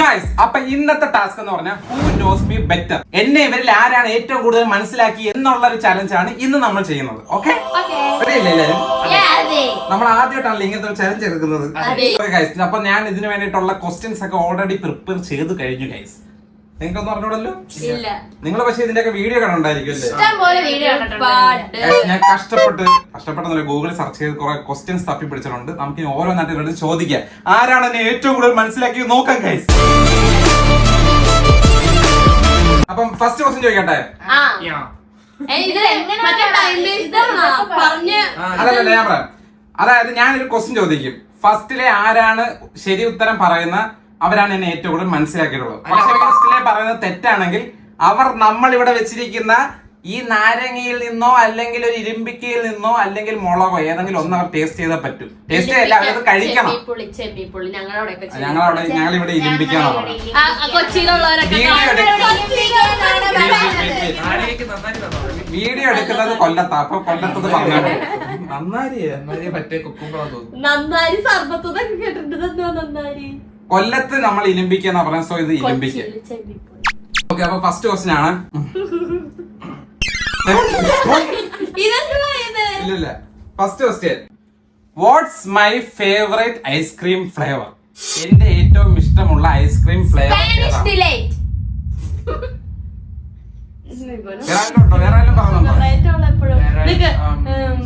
Guys, അപ്പൊ ഇന്നത്തെ task എന്ന് പറഞ്ഞാൽ ഹൂ നോസ് മീ ബെറ്റർ, എന്നെ ഇവരിൽ ആരാണ് ഏറ്റവും കൂടുതൽ മനസ്സിലാക്കി എന്നുള്ള ഒരു ചലഞ്ച് ആണ് ഇന്ന് നമ്മൾ ചെയ്യുന്നത്. ഓക്കെ, എല്ലാവരും നമ്മൾ ആദ്യമായിട്ടാണല്ലോ ഇങ്ങനത്തെ ഒരു ചലഞ്ച് എടുക്കുന്നത്. ഗൈസ്, അപ്പൊ ഞാൻ ഇതിന് വേണ്ടിയിട്ടുള്ള ക്വസ്റ്റ്യൻസ് ഒക്കെ ഓൾറെഡി പ്രിപ്പയർ ചെയ്ത് കഴിഞ്ഞു. ഗൈസ്, നിങ്ങൾക്കൊന്നും അറിഞ്ഞൂടല്ലോ. നിങ്ങൾ പക്ഷെ ഇതിന്റെയൊക്കെ വീഡിയോ കണ്ടുണ്ടായിരിക്കുമല്ലേ? ഞാൻ കഷ്ടപ്പെട്ടെന്നല്ല ഗൂഗിളിൽ സെർച്ച് ചെയ്ത് കുറെ ക്വസ്റ്റ്യൻസ് തപ്പി പിടിച്ചിട്ടുണ്ട്. നമുക്ക് ഇനി ഓരോ നാട്ടിൽ ചോദിക്കാം ആരാണ് എന്നെ ഏറ്റവും കൂടുതൽ മനസ്സിലാക്കി നോക്കാം. ഗൈസ്, അപ്പം ഫസ്റ്റ് ക്വസ്റ്റ്യൻ ചോദിക്കട്ടെ? അതല്ല, ഞാൻ പറയാം. അതായത് ഞാനൊരു ക്വസ്റ്റ്യൻ ചോദിക്കും, ഫസ്റ്റിലെ ആരാണ് ശരി ഉത്തരം പറയുന്ന അവരാണ് എന്നെ ഏറ്റവും കൂടുതൽ മനസ്സിലാക്കിയിട്ടുള്ളത്. പക്ഷെ ഫസ്റ്റിലെ പറയുന്നത് തെറ്റാണെങ്കിൽ അവർ നമ്മൾ ഇവിടെ വെച്ചിരിക്കുന്ന ഈ നാരങ്ങയിൽ നിന്നോ അല്ലെങ്കിൽ ഒരു ഇരുമ്പിക്കയിൽ നിന്നോ അല്ലെങ്കിൽ മുളകോ ഏതെങ്കിലും ഒന്ന് അവർ ടേസ്റ്റ് ചെയ്താൽ പറ്റും. ടേസ്റ്റ് ചെയ്യല്ല, അവരത് കഴിക്കണം. ഞങ്ങളിവിടെ ഇരുമ്പിക്കാണോ വീഡിയോ എടുക്കുന്നത് കൊല്ലത്താ. അപ്പൊ കൊല്ലത്തത് പറഞ്ഞു കൊല്ലത്ത് നമ്മൾ ഇലിമ്പിക്കാന്ന് പറഞ്ഞ. സോ ഇത് ഇലിമ്പിക്ക. ഓക്കെ, അപ്പൊ ഫസ്റ്റ് ക്വസ്റ്റ്യൻ ആണ്. ഇല്ല, first question, what's my favourite ice cream flavour? എന്റെ ഏറ്റവും ഇഷ്ടമുള്ള ഐസ്ക്രീം ഫ്ലേവർ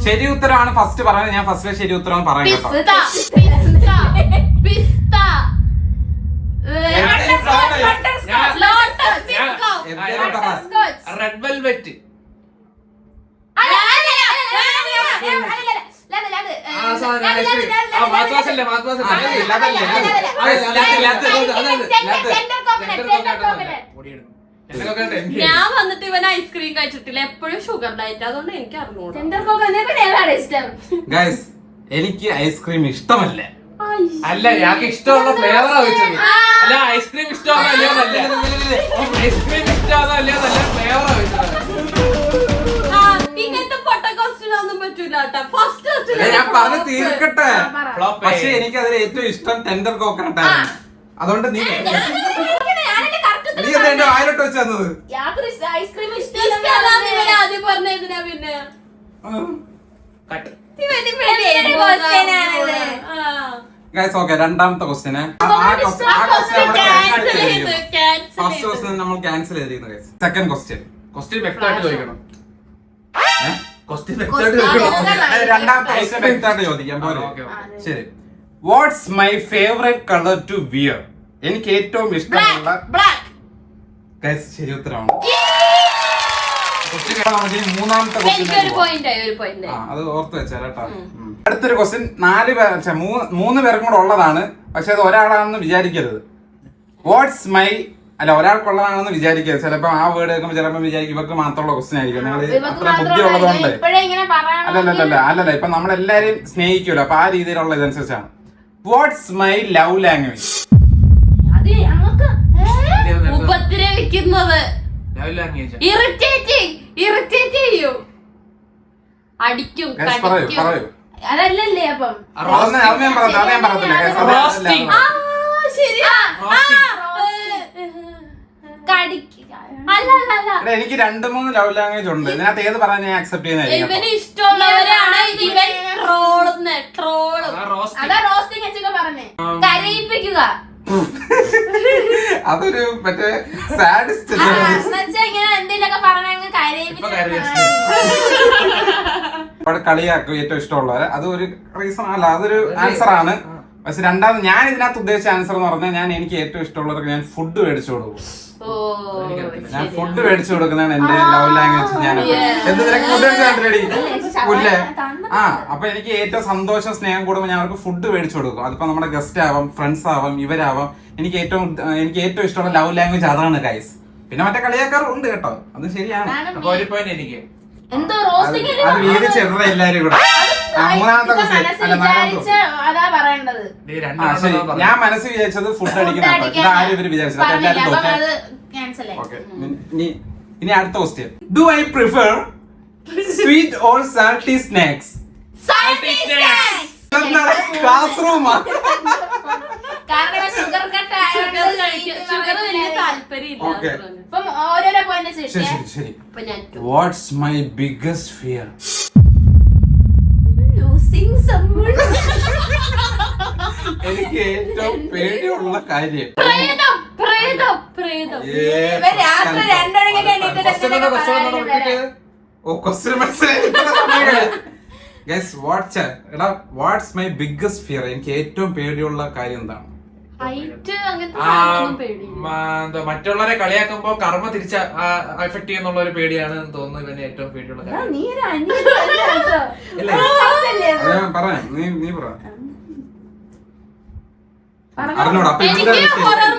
ശരി ഉത്തരമാണ് ഫസ്റ്റ് പറയുന്നത്. ഞാൻ ഫസ്റ്റിലെ ശരി ഉത്തരമാണ് പറയുന്നത് കേട്ടോ. Red velvet. ഞാൻ വന്നിട്ട് ഇവൻ ഐസ്ക്രീം കഴിച്ചിട്ടില്ല, എപ്പോഴും ഷുഗർ ഡയറ്റ്, അതുകൊണ്ട് എനിക്ക് അറിഞ്ഞൂടാ. എനിക്ക് ഐസ്ക്രീം ഇഷ്ടമല്ല. അല്ല, ഞങ്ങൾക്ക് ഇഷ്ടമുള്ള ഫ്ലേവറാ വെച്ചത്. അല്ല, ഐസ്ക്രീം ഇഷ്ടമാണോ ഐസ്ക്രീം ഇഷ്ടമാണോ അല്ലയോന്നല്ല, ഫ്ലേവറാ വെച്ചത്. ഇങ്ങനത്തെ പൊട്ട ക്വസ്റ്റ്യൻ ഒന്നും പറ്റൂല. ഞാൻ പറഞ്ഞ് തീർക്കട്ടെ. പക്ഷെ എനിക്ക് അതിൽ ഏറ്റവും ഇഷ്ടം ടെൻഡർ കോക്കനട്ട് ആണ്. അതുകൊണ്ട് നീ എന്റെ വായിലോട്ട് വെച്ച് തന്നത്. ആദ്യം പറഞ്ഞതിനാ പിന്നെ ഗൈസ്, ഓക്കെ, രണ്ടാമത്തെ ക്വസ്റ്റ്യന്. ഫസ്റ്റ് ക്വസ്റ്റ്യൻ നമ്മൾ ക്യാൻസൽ ചെയ്തിരിക്കുന്നു. Guys, second question. ക്വസ്റ്റ്യൻ വ്യക്തമായിട്ട് ചോദിക്കണം. രണ്ടാമത്തെ ക്വസ്റ്റ്യൻ വ്യക്തമായിട്ട് ചോദിക്കാം പോലെ. ശരി, what's my favourite colour to wear? എനിക്ക് ഏറ്റവും ഇഷ്ടമുള്ള. ഗൈസ്, ശരി ഉത്തരമാണ്. മൂന്നാമത്തെ ക്വസ്റ്റ്യൻ അത് ഓർത്ത് വെച്ചാൽ കേട്ടോ. അടുത്തൊരു ക്വസ്റ്റ്യൻ 3 പേർക്കും കൂടെ ഉള്ളതാണ്. പക്ഷെ അത് ഒരാളാണെന്ന് വിചാരിക്കരുത്. വാട്ട്സ് മൈ അല്ല, ഒരാൾക്കുള്ളതാണെന്ന് വിചാരിക്കരുത്. ചിലപ്പോ ആ വേർഡ് കേൾക്കുമ്പോൾ ചിലപ്പോൾ വിചാരിക്കും ഇവർക്ക് മാത്രമുള്ള ക്വസ്റ്റ്യൻ ആയിരിക്കും. നിങ്ങൾ അത്ര ബുദ്ധി ഉള്ളതുകൊണ്ട്. അല്ലല്ല, ഇപ്പൊ നമ്മളെല്ലാരെയും സ്നേഹിക്കുമല്ലോ, അപ്പൊ ആ രീതിയിലുള്ള ഇതനുസരിച്ചാണ്. What's my love language? ഉപദ്രവിക്കുന്നത്, ഇറിറ്റേറ്റ് ചെയ്യും, അടിക്കും, പറയൂ. അതല്ലല്ലേ? അപ്പം എനിക്ക് 2-3 ലവ് ലാംഗ്വേജ് ഉണ്ട്. ഇതിനകത്ത് ഏത് പറയാൻ ഞാൻ അക്സെപ്റ്റ് ചെയ്യുന്നതായിരിക്കും. ഇവന് ഇഷ്ടമുള്ളവരാണ് ഇവൻ കരയിപ്പിക്കുക. അതൊരു മറ്റേ സാഡിസ്റ്റ് കളിയാക്കും ഏറ്റവും ഇഷ്ടമുള്ളവരെ. അതൊരു റീസൺ അല്ല, അതൊരു ആൻസർ ആണ്. പക്ഷെ രണ്ടാമത് ഞാൻ ഇതിനകത്ത് ഉദ്ദേശിച്ച ആൻസർ എന്ന് പറഞ്ഞാൽ, ഞാൻ എനിക്ക് ഏറ്റവും ഇഷ്ടമുള്ളവർക്ക് ഞാൻ ഫുഡ് മേടിച്ചു കൊടുക്കും. ഞാൻ ഫുഡ് മേടിച്ചു കൊടുക്കുന്നതാണ് എന്റെ ലവ് ലാംഗ്വേജ്. ഞാൻ ഫുഡ് മേടിച്ചില്ലേ? അപ്പൊ എനിക്ക് ഏറ്റവും സന്തോഷം സ്നേഹം കൂടുമ്പോൾ ഞാൻ അവർക്ക് ഫുഡ് മേടിച്ചു കൊടുക്കും. അതിപ്പോ നമ്മുടെ ഗസ്റ്റ് ആവാം, ഫ്രണ്ട്സ് ആവാം, ഇവരാവാം. എനിക്ക് ഏറ്റവും ഇഷ്ടമുള്ള ലവ് ലാംഗ്വേജ് അതാണ് ഗൈസ്. പിന്നെ മറ്റേ കളിയാക്കാറുണ്ട് കേട്ടോ, അത് ശരിയാണ്. അപ്പൊ ഒരു പോയിന്റ് എനിക്ക് അത് വീതിച്ചെടുത്ത എല്ലാരും കൂടെ. മൂന്നാമത്തെ ശരി, ഞാൻ മനസ്സിൽ വിചാരിച്ചത് ഫുഡ് അടിക്കുന്ന ഇതാരും ഇവര് വിചാരിച്ചത്. അപ്പൊ എല്ലാരും ഇനി അടുത്ത question. Do I prefer sweet or salty snacks? Class റൂമാ. കാരണം ഷുഗർ കട്ട് ആയതുകൊണ്ട് ഷുഗർ വലിയ താല്പര്യമില്ല. Okay. ഇപ്പം ഓരോരോ പോയിന്റ് ശരി ശരി ശരി. അപ്പൊ ഞാൻ what's my biggest fear? Losing someone. എനിക്ക് ഏറ്റവും പേടിയുള്ള കാര്യം പ്രേതം പ്രേതം പ്രേതം. ഇവൻ രാത്രി 2 മണിക്കൊക്കെ എണീറ്റിട്ട് എന്തിനൊക്കെ പറയാനും വരെ. ഓ ക്വസ്റ്റ്യൻ മനസ്സിലായി. Guys what's my biggest fear? എനിക്ക് ഏറ്റവും പേടിയുള്ള കാര്യം എന്താണ്? ഹൈറ്റ് അങ്ങനത്തെ സാധനമൊന്നും പേടിയില്ല. മറ്റുള്ളവരെ കളിയാക്കുമ്പോ കർമ്മ തിരിച്ച എഫക്ട് ചെയ്യുന്നുള്ള ഒരു പേടിയാണ് തോന്നുന്നു ഇവന് ഏറ്റവും പേടിയുള്ള ആ, കാര്യം. നീ ഒരു അനിയനല്ല കേട്ടോ. ഇല്ല. അതല്ലേ ഇത്? അത് ഞാൻ പറയാം. നീ പറ. അറിഞ്ഞൂടാ. അപ്പൊ ഇതിന്റെ എനിക്ക് ഹൊറർ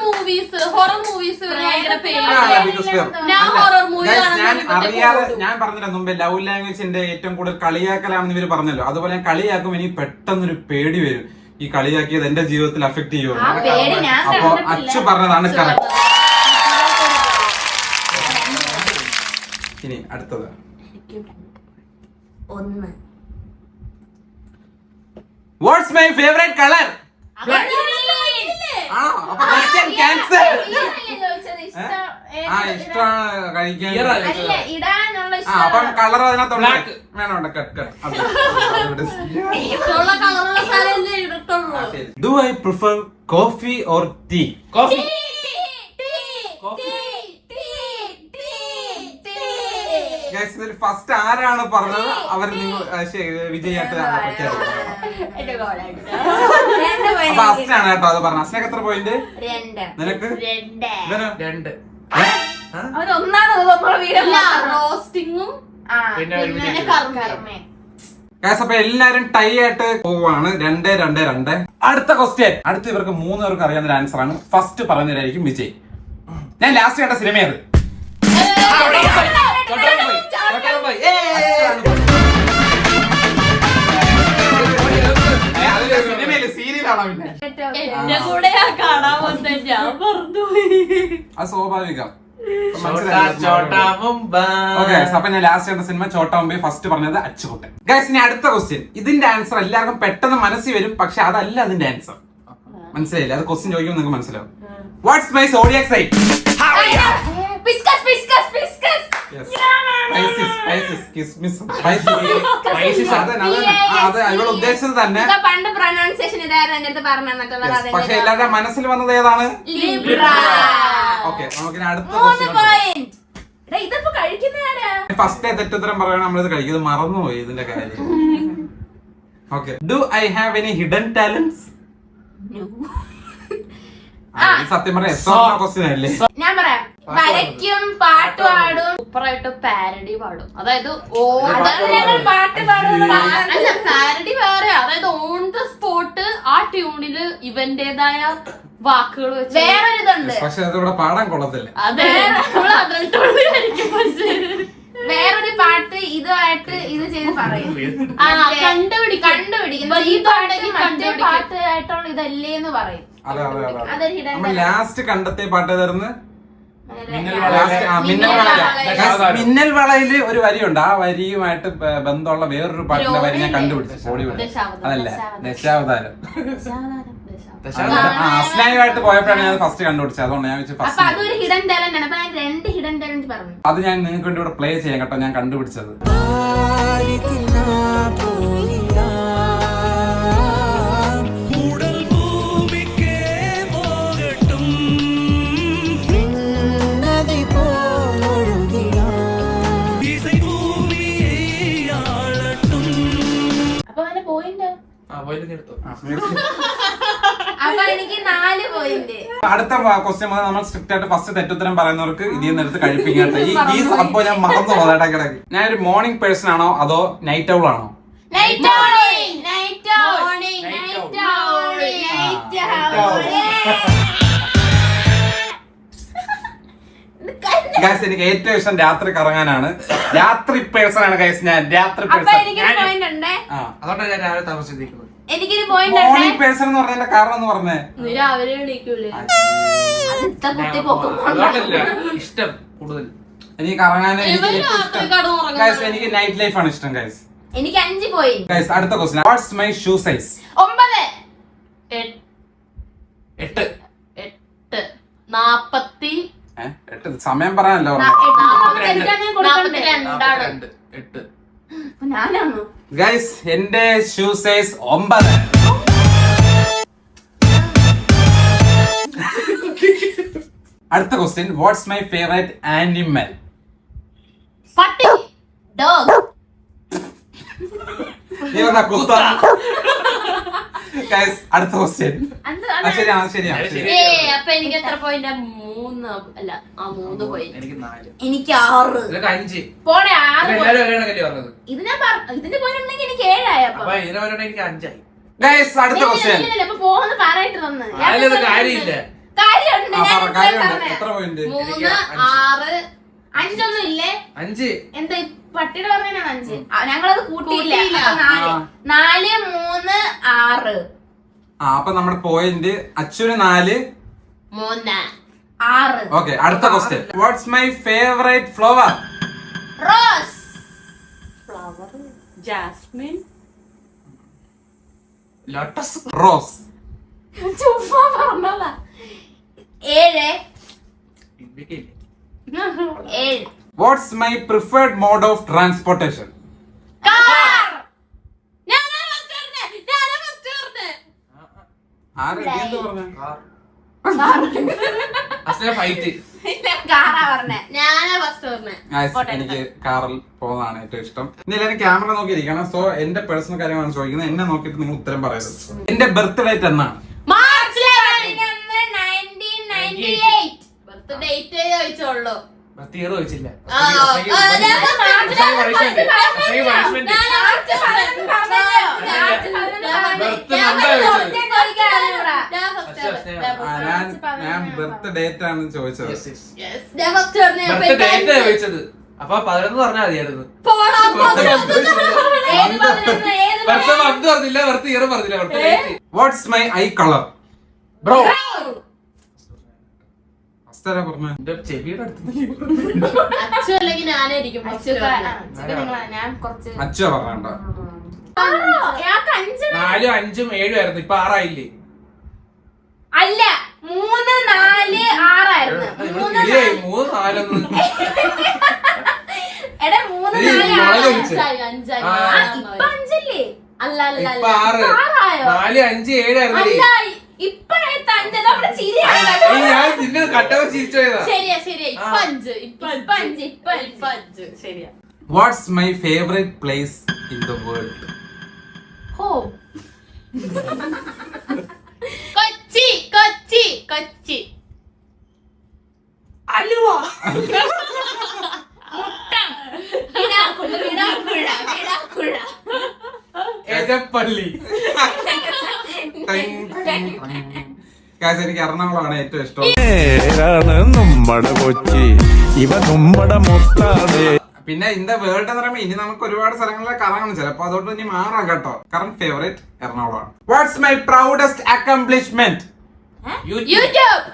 മൂവീസ് ഭയങ്കര പേടിയാണ്. ഞാൻ horror movie Guys, കാണാൻ ഞാൻ വേണ്ടി അറിയാതെ പോകും. ഞാൻ പറഞ്ഞില്ല മുമ്പേ ലവ് ലാംഗ്വേജിന്റെ ഏറ്റവും കൂടുതൽ കളിയാക്കലാണെന്ന് ഇവര് പറഞ്ഞല്ലോ. അതുപോലെ ഞാൻ കളിയാക്കും എനിക്ക് പെട്ടെന്നൊരു പേടി വരും. ഈ കളിയാക്കിയത് എന്റെ ജീവിതത്തിൽ അഫക്ട് ചെയ്യുമോ? ആ പേടി ഞാൻ അപ്പൊ കണ്ടിട്ടില്ല. അച്ചു പറഞ്ഞതാണ് കറക്റ്റ്. ഇനി അടുത്തത് 1. What's my favourite colour? Cancer. ആ ഇഷ്ടമാണ് കഴിക്കാൻ. അല്ല, ഇടാനുള്ള അപ്പം കളർ അതിനകത്തുണ്ട്. Black. വേണ്ട കട്ട് ഇഷ്ടമുള്ള കളറുള്ള സാധനമല്ലേ ഇടത്തുള്ളൂ. Do I prefer coffee or tea? Coffee. First ആരാണ് പറഞ്ഞത് അവർ നിങ്ങൾ വിജയായിട്ട് അപ്പൊ അസ്നാണ് കേട്ടോ അത് പറഞ്ഞത്. അസ്നക്ക് എത്ര പോയിന്റ്? 2. നിനക്ക്? 2. അവരൊന്നാണ് നമ്മളെ വീട് റോസ്റ്റിങ്ങും പിന്നെ ഒരു പിന്നെ video. കർമ്മ. അപ്പൊ എല്ലാരും ടൈ ആയിട്ട് പോവാണ്. 2-2-2. അടുത്ത ക്വസ്റ്റ്യൻ. അടുത്ത ഇവർക്ക് 3 പേർക്ക് അറിയാവുന്ന ആൻസർ ആണ്. ഫസ്റ്റ് പറഞ്ഞതായിരിക്കും വിജയ്. ഞാൻ ലാസ്റ്റ് കണ്ട സിനിമ അത് സിനിമയില് സീരിയലാണോ? പിന്നെ എന്റെ കൂടെയാ കാണാൻ വന്നത്. ഞാൻ പറഞ്ഞുപോയി. അത് സ്വാഭാവികം. Okay, അപ്പൊ ഞാൻ ലാസ്റ്റ് കണ്ട സിനിമ ചോട്ടാ മുമ്പേ ഫസ്റ്റ് പറഞ്ഞത് അച്ചുകുട്ടൻ. ഗൈസ് ഇനി അടുത്ത ക്വസ്റ്റ്യൻ. ഇതിന്റെ ആൻസർ എല്ലാവർക്കും പെട്ടെന്ന് മനസ്സിൽ വരും, പക്ഷെ അതല്ല അതിന്റെ ആൻസർ. മനസ്സിലായില്ല? അത് ക്വസ്റ്റ്യൻ ചോദിക്കുമ്പോൾ നിങ്ങൾക്ക് മനസ്സിലാവും. What's my zodiac sign? ഇവൾ ഉദ്ദേശിച്ചത് തന്നെ. പണ്ട് പ്രൊനൗൺസിയേഷൻ ഇതായിരുന്നു എന്റെ അടുത്ത് പറഞ്ഞിട്ടുള്ളത്. പക്ഷെ എല്ലാവരുടെ മനസ്സിൽ വന്നത് ഏതാണ്? ഓക്കെ, നമുക്കിനി അടുത്ത ക്വസ്റ്റ്യൻ. ഇതിപ്പോ കഴിക്കുന്നതാരാ? ഫസ്റ്റ് തെറ്റുത്തരം പറയണം. നമ്മളിത് കഴിക്കുന്നത് മറന്നുപോയി ഇതിന്റെ കാര്യം. Okay, do I have any hidden talents? സത്യം പറയാം ക്വസ്റ്റ്യൻ അല്ലേ? ഞാൻ പറയാം. വരയ്ക്കും, പാട്ട് പാടും. സൂപ്പറായിട്ട് പാരഡി പാടും. അതായത് അതാണ് ഞങ്ങൾ പാട്ട് പാടുന്നത്. അല്ല, പാരഡി വേറെ. അതായത് ഓൺ ദ സ്പോട്ട് ആ ട്യൂണില് ഇവന്റേതായ വാക്കുകൾ വെച്ച് വേറൊരിതുണ്ട്. പക്ഷെ അതിവിടെ പാടാൻ കൊള്ളത്തില്ല. അതെ, വേറൊരു പാട്ട് ഇതുമായിട്ട് ഇത് ചെയ്ത് പറയും. കണ്ടുപിടിക്കും. ഈ പാട്ട് മറ്റേ പാട്ടായിട്ടുള്ള ഇതല്ലേന്ന് പറയും. അതെ അതെ അതെ. അതൊരു ഹിഡൻ നമ്മൾ ലാസ്റ്റ് കണ്ടെത്തിയ പാട്ട് ഏതായിരുന്നു? മിന്നൽ മിന്നൽ വളയില് ഒരു വരിയുണ്ട്. ആ വരിയുമായിട്ട് ബന്ധമുള്ള വേറൊരു പാട്ടിന്റെ വരി ഞാൻ കണ്ടുപിടിച്ചു. ഓടി വിട്ടു. അതല്ല, ദശാവതാരം. അസ്നായുമായിട്ട് പോയപ്പോഴാണ് ഞാൻ ഫസ്റ്റ് കണ്ടുപിടിച്ചത്. അതുകൊണ്ട് ഞാൻ അപ്പൊ അതൊരു ഹിഡൻ ടാലന്റ് ആണ്. അപ്പൊ ഞാൻ 2 ഹിഡൻ ടാലന്റ് പറഞ്ഞു. അത് ഞാൻ നിങ്ങൾക്ക് വേണ്ടി ഇവിടെ പ്ലേ ചെയ്യാം കേട്ടോ. ഞാൻ കണ്ടുപിടിച്ചത് അപ്പൊ അങ്ങനെ പോയിന്റ്. അപ്പൊ എനിക്ക് 4 പോയിന്റ്. അടുത്ത ക്വസ്റ്റ്യൻ മുതൽ നമ്മൾ സ്ട്രിക്റ്റ് ആയിട്ട് ഫസ്റ്റ് തെറ്റുത്തരം പറയുന്നവർക്ക് ഇതിൽ നിന്ന് എടുത്ത് കഴിപ്പിക്കട്ടെ. ഈ സംഭവം ഞാൻ മറന്നു പോകാം. കിടക്ക്. ഞാൻ ഒരു മോർണിംഗ് പേഴ്സൺ ആണോ അതോ നൈറ്റ് ഔൾ ആണോ? ഗൈസ് എനിക്ക് ഏറ്റവും ഇഷ്ടം രാത്രി കറങ്ങാനാണ്. രാത്രി പേഴ്സൺ ആണ് ഗൈസ് ഞാൻ. രാത്രി പേഴ്സൺ. അതുകൊണ്ടാണ് ഞാൻ രാവിലെ താമസിച്ചിരിക്കുന്നത്. എനിക്കൊരു പോയിന്റ് മോർണിംഗ് പേഴ്സൺ എന്ന് പറഞ്ഞതിന്റെ കാരണം എന്ന് പറഞ്ഞേ രാവിലെ എണീക്കൂലേ? അതുകൊണ്ടല്ല ഇഷ്ടം കൂടുതൽ. എനിക്ക് കറങ്ങാൻ രാത്രി എനിക്ക് നൈറ്റ് ലൈഫ് ആണ് ഇഷ്ടം ഗൈസ്. എനിക്ക് 5 പോയിന്റ്. ഗൈസ് അടുത്ത question. What's my shoe size? 9. 8. 48 സമയം പറയാനല്ലോ. 42 8 ഞാനാണോ? ഗൈസ് എന്റെ ഷൂ സൈസ് 9. അടുത്ത question, what's my favourite animal? പട്ടി. ഡോഗ്. ഗൈസ് അടുത്ത ക്വസ്റ്റ്യൻ. ശരിയാണ് ശരിയാണ്. അപ്പൊ എനിക്ക് എത്ര പോയിന്റ്? 3 അല്ല 3 പോയിന്റ്. എനിക്ക് 4. എനിക്ക് 6. നിനക്ക് 5. പോടെ 6. എല്ലാരും ഒരേണക്കല്ലേ പറഞ്ഞത്. ഇത് ഞാൻ ഇതിന്റെ പോയിട്ടുണ്ടെങ്കിൽ എനിക്ക് 7 ആയി. അപ്പൊ ഇതിനെ പറഞ്ഞ എനിക്ക് 5 ആയി. ഗൈസ് അടുത്ത ക്വസ്റ്റ്യൻ. ഇപ്പൊ പോകുന്ന പറയിട്ട് തന്നെ അതിലൊന്നും കാര്യമില്ല. കാര്യമുണ്ട്. ഞാൻ എത്ര പോയിന്റ്? 3 6 5 ഇല്ലേ? 5. എന്താ ഈ പട്ടിയുടെ പറഞ്ഞാണ് 5. ഞങ്ങളത് കൂട്ടിയില്ല. 4 3 6. അപ്പൊ നമ്മുടെ പോയിന്റ് അച്ഛന് 4 3 6. ഓക്കെ. അടുത്ത question, what's my favourite flower? Rose. Flower jasmine lotus. Rose. ചുമ്മാ പറഞ്ഞതാ. 7. 7. What's my preferred mode of transportation? Car. Flight. കാറാ പറഞ്ഞേ. ഞാനാ ഫസ്റ്റ് പറഞ്ഞേ. എനിക്ക് കാറിൽ പോകുന്നതാണ് ഏറ്റവും ഇഷ്ടം. ഇനി ക്യാമറ നോക്കിയിരിക്കണം. സോ എന്റെ പേഴ്സണൽ കാര്യമാണ് ചോദിക്കുന്നത്. എന്നെ നോക്കിയിട്ട് നിങ്ങൾ ഉത്തരം പറയരുത്. എന്റെ ബർത്ത് ഡേറ്റ് എന്നാണ്? മാർച്ച് 1998. ബർത്ത് ഡേറ്റ് ചോദിച്ചോളൂ. തീർ ചോദിച്ചില്ല. ഞാൻ ബർത്ത് ഡേറ്റ് ആണ് ചോദിച്ചത്. ബർത്ത് ഡേറ്റ് ചോദിച്ചത്. അപ്പൊ 11 പറഞ്ഞാൽ മതിയായിരുന്നു. ബർത്ത് മന്ത് പറഞ്ഞില്ല, ബർത്ത് ഇയർ പറഞ്ഞില്ല. Birth date. What's my eye colour? Bro പറഞ്ഞ എന്റെ ചെവിയുടെ അടുത്ത് അച്ഛൻ അല്ലെങ്കിൽ ഞാനായിരിക്കും ഞാൻ കുറച്ച് അച്ഛ പറയണ്ട. 4 5 7 ആയിരുന്നു. ഇപ്പൊ 6 ആയില്ലേ? അല്ല 3 4 6 ആയിരുന്നു. 3 4 എടാ 3 4 ഇപ്പൊ 5 അല്ലേ? അല്ല അല്ല ഇപ്പൊ 6 4 5 7 ആയിരുന്നു. ഇപ്പഴത്തെ 5 നമ്മുടെ ചിരിയാണ്. ഞാൻ നിന്നെ കട്ടവർ ചിരിച്ചു പോയതാ. ശരിയാ ശരിയാ. ഇപ്പൊ 5 ശരിയാ. What's my favourite place in the world? Home. Kochi Kochi Kochi. Aluva. Edappally. എനിക്ക് എറണാകുളമാണ് ഏറ്റവും ഇഷ്ടം. നമ്മുടെ കൊച്ചി ഇവ നമ്മുടെ മൊത്താതെ. പിന്നെ ഇൻ ദ വേൾഡ് എന്ന് പറയുമ്പോൾ ഇനി നമുക്ക് ഒരുപാട് സ്ഥലങ്ങളിലെ കറങ്ങണം. ചിലപ്പോ അതുകൊണ്ട് ഇനി മാറാം കേട്ടോ. കറന്റ് ഫേവറേറ്റ് എറണാകുളമാണ്. What's my proudest accomplishment? YouTube.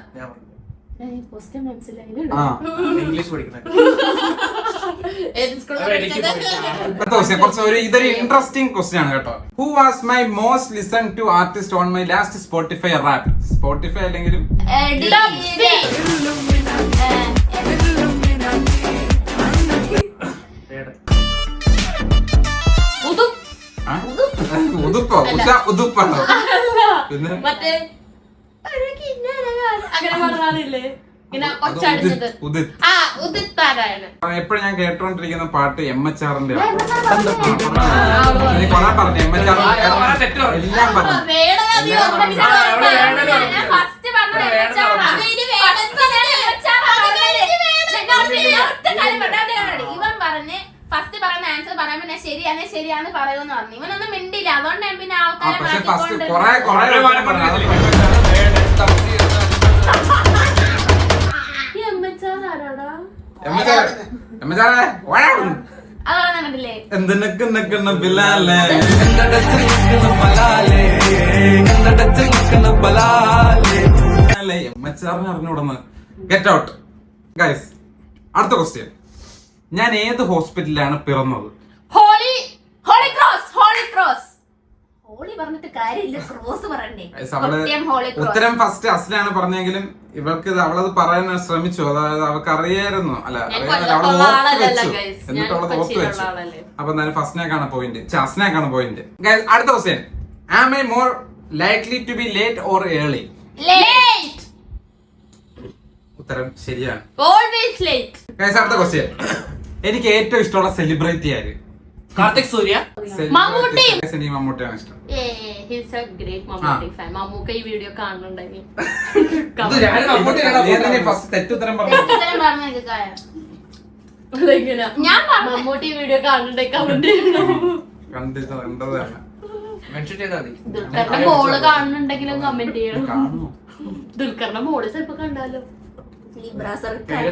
English പഠിക്കുന്നത്. കുറച്ച് ഇതൊരു ഇൻട്രസ്റ്റിംഗ് ക്വസ്റ്റ്യൻ ആണ് കേട്ടോ. Who was my most listen to artist on my last Spotify wrap? Spotify അല്ലെങ്കിലും ഉതുപ്പോ ഉതുപ്പാണോ? പിന്നെ മറ്റേ അങ്ങനെ പറഞ്ഞാലില്ലേ ഇങ്ങനെ ഒച്ചടിച്ചത്. ഉദിത്താരായണൻ. എപ്പോഴും ഞാൻ കേട്ടോണ്ടിരിക്കുന്ന പാട്ട് MHRന്റെ കൊറേ പറഞ്ഞു. MHR എല്ലാം പറഞ്ഞു. ഇവൻ പറഞ്ഞ് ഫസ്റ്റ് പറയുന്ന ആൻസർ പറയാൻ പിന്നെ ശരിയാന്ന് പറയൂന്ന് പറഞ്ഞു. ഇവനൊന്നും മിണ്ടില്ല. അതുകൊണ്ട് ഞാൻ പിന്നെ ആൾക്കാരെ കണ്ടില്ലേ? എന്തിനൊക്കെ ബിലാലേ MHRനെ അറിഞ്ഞുകൂടുന്നു. Get out. ഗൈസ് അടുത്ത ക്വസ്റ്റ്യൻ, ഞാൻ ഏത് ഹോസ്പിറ്റലിലാണ് പിറന്നത്? Holy cross. ഹോളി പറഞ്ഞിട്ട് കാര്യമില്ല, ക്രോസ് പറയണ്ടേ. Guys, അവള് കൊട്ടിയം ഹോളി ക്രോസ്. ഉത്തരം ഫസ്റ്റ് അസ്ലയാണ് പറഞ്ഞെങ്കിലും ഇവൾക്ക് അവളത് പറയാൻ ശ്രമിച്ചു. അതായത് അവൾക്ക് അറിയായിരുന്നു. അല്ല അറിയാതെ അവള് ഓർത്ത് വെച്ചു. എന്നിട്ട് അവളത് ഓർത്ത് വെച്ചു. അപ്പൊ എന്തായാലും ഫസ്റ്റിനേക്കാണ് പോയിന്റ്, അസ്നേക്കാണ് പോയിന്റ്. അടുത്ത question, am I more likely to be late or early? Late. ഉത്തരം ശരിയാണ്. Always late. Guys, അടുത്ത ക്വസ്റ്റ്യൻ, എനിക്ക് ഏറ്റവും ഇഷ്ടമുള്ള സെലിബ്രിറ്റി ആര്? കാർത്തിക് സൂര്യ. മമ്മൂട്ടി. Guys, എനിക്ക് മമ്മൂട്ടിയാണ് ഇഷ്ടം. He's a great Mammootty fan. Mammukka ഈ വീഡിയോ കാണുന്നുണ്ടെങ്കിൽ ഫസ്റ്റ് തെറ്റുത്തരം പറഞ്ഞു. ഉത്തരം പറഞ്ഞത് കാര്യം. അതെങ്ങനെയാ? ഞാൻ പറഞ്ഞു. മമ്മൂട്ടി ഈ വീഡിയോ കാണുന്നുണ്ടെങ്കിൽ കമന്റ് ചെയ്യണം. കണ്ടതാണ്. മെൻഷൻ ചെയ്താൽ മതി. ദുൽഖറിന്റെ മോള് കാണുന്നുണ്ടെങ്കിലും കമന്റ് ചെയ്യണം. കാണുന്നു. ദുൽഖറിന്റെ മോള് ചിലപ്പോ കണ്ടാലോ. ലിബ്ര സർക്കാർ.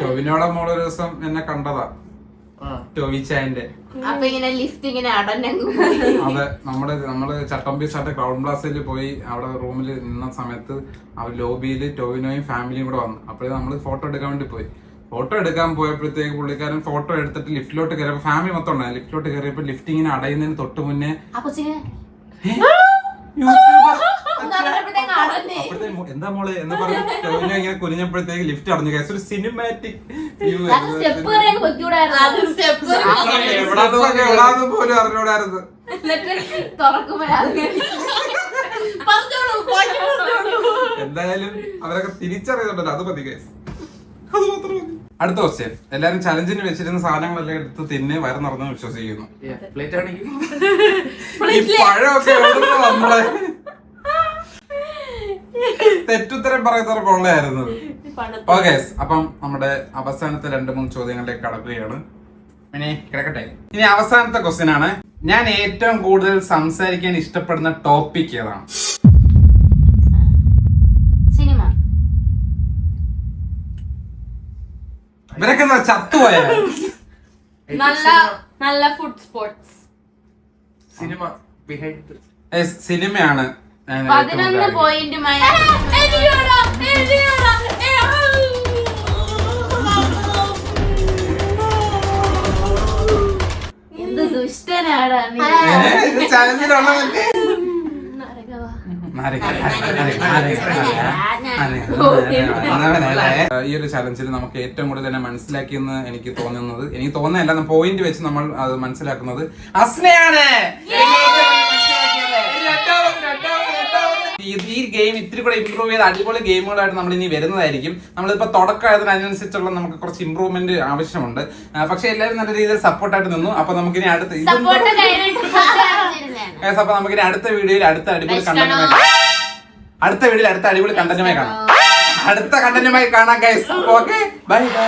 ടോവിനോടെ മോള് ഒരു ദിവസം എന്നെ കണ്ടതാ, ടോവിച്ചായന്റെ. അപ്പൊ ഇങ്ങനെ ലിഫ്റ്റ് ഇങ്ങനെ അടഞ്ഞു. അതെ, നമ്മള് ചട്ടമ്പി സാറിന്റെ ക്രൗഡ് പ്ലാസയിൽ പോയി അവിടെ റൂമിൽ നിന്ന സമയത്ത് ആ ലോബിയില് ടോവിനോയും ഫാമിലിയും കൂടെ വന്നു. അപ്പോഴേ നമ്മള് ഫോട്ടോ എടുക്കാൻ വേണ്ടി പോയി. ഫോട്ടോ എടുക്കാൻ പോയപ്പോഴത്തേക്ക് പുള്ളിക്കാരൻ ഫോട്ടോ എടുത്തിട്ട് ലിഫ്റ്റിലോട്ട് കയറിയപ്പോ ഫാമിലി മൊത്തം ഉണ്ടായി. ലിഫ്റ്റിലോട്ട് കയറിയപ്പോ ലിഫ്റ്റ് ഇങ്ങനെ അടയുന്നതിന് തൊട്ട് മുന്നേ എന്താ മോളെ എന്ന് പറഞ്ഞ് ടോവിനോ ഇങ്ങനെ കുനിഞ്ഞപ്പോഴത്തേക്ക് ലിഫ്റ്റ് അടഞ്ഞു. കേസ് ഒരു സിനിമാറ്റിക് വ്യൂ എവിടാന്ന് പോലും അറിഞ്ഞൂടായിരുന്നു. എന്തായാലും അവരൊക്കെ തിരിച്ചറിയുന്നുണ്ടല്ലോ, അത് മതി കേസ്, അത് മാത്രം മതി. അടുത്ത ക്വസ്റ്റ്യൻ, എല്ലാരും ചലഞ്ചിന് വെച്ചിരുന്ന സാധനങ്ങളെല്ലാം എടുത്ത് തിന്ന് വയറ് നിറഞ്ഞു വിശ്വസിക്കുന്നു. പ്ലേറ്റ് ആണെങ്കിൽ ഈ പഴമൊക്കെ എവിടുന്ന് നമ്മളെ തെറ്റുത്തരം പറയുന്നവർ കൊള്ളയായിരുന്നു. ഓക്കെ, അപ്പം നമ്മുടെ അവസാനത്തെ 2-3 ചോദ്യങ്ങളിലേക്ക് കടക്കുകയാണ്. ഇനി കിടക്കട്ടെ. ഇനി അവസാനത്തെ ക്വസ്റ്റ്യൻ ആണ്, ഞാൻ ഏറ്റവും കൂടുതൽ സംസാരിക്കാൻ ഇഷ്ടപ്പെടുന്ന ടോപ്പിക് ഏതാണ്? സിനിമ. ഇവരൊക്കെ ചത്തുപോയ നല്ല ഫുഡ് സ്പോർട്സ്. സിനിമ ബിഹൈൻഡ് സിനിമയാണ്. 11 പോയിന്റുമായി എന്ത് ദുഷ്ടനാടാ നീ. ഈ ഒരു ചലഞ്ചിൽ നമുക്ക് ഏറ്റവും കൂടുതൽ തന്നെ മനസ്സിലാക്കിയെന്ന് എനിക്ക് തോന്നുന്നതല്ല, പോയിന്റ് വെച്ച് നമ്മൾ അത് മനസ്സിലാക്കുന്നത് അസ്നയാണ്. ഈ ഗെയിം ഇത്തിരി കൂടെ ഇമ്പ്രൂവ് ചെയ്ത് അടിപൊളി ഗെയിമുകളായിട്ട് നമ്മൾ ഇനി വരുന്നതായിരിക്കും. നമ്മളിപ്പോ തുടക്കമായതിനനുസരിച്ചുള്ള നമുക്ക് കുറച്ച് ഇമ്പ്രൂവ്മെന്റ് ആവശ്യമുണ്ട്. പക്ഷെ എല്ലാവരും നല്ല രീതിയിൽ സപ്പോർട്ടായിട്ട് നിന്നു. അപ്പൊ നമുക്കിനി അടുത്ത വീഡിയോയിൽ അടുത്ത അടിപൊളി കണ്ടന്റുമായി കാണാം. അടുത്ത കണ്ടന്റുമായി കാണാം ഗൈസ്. Okay, bye bye.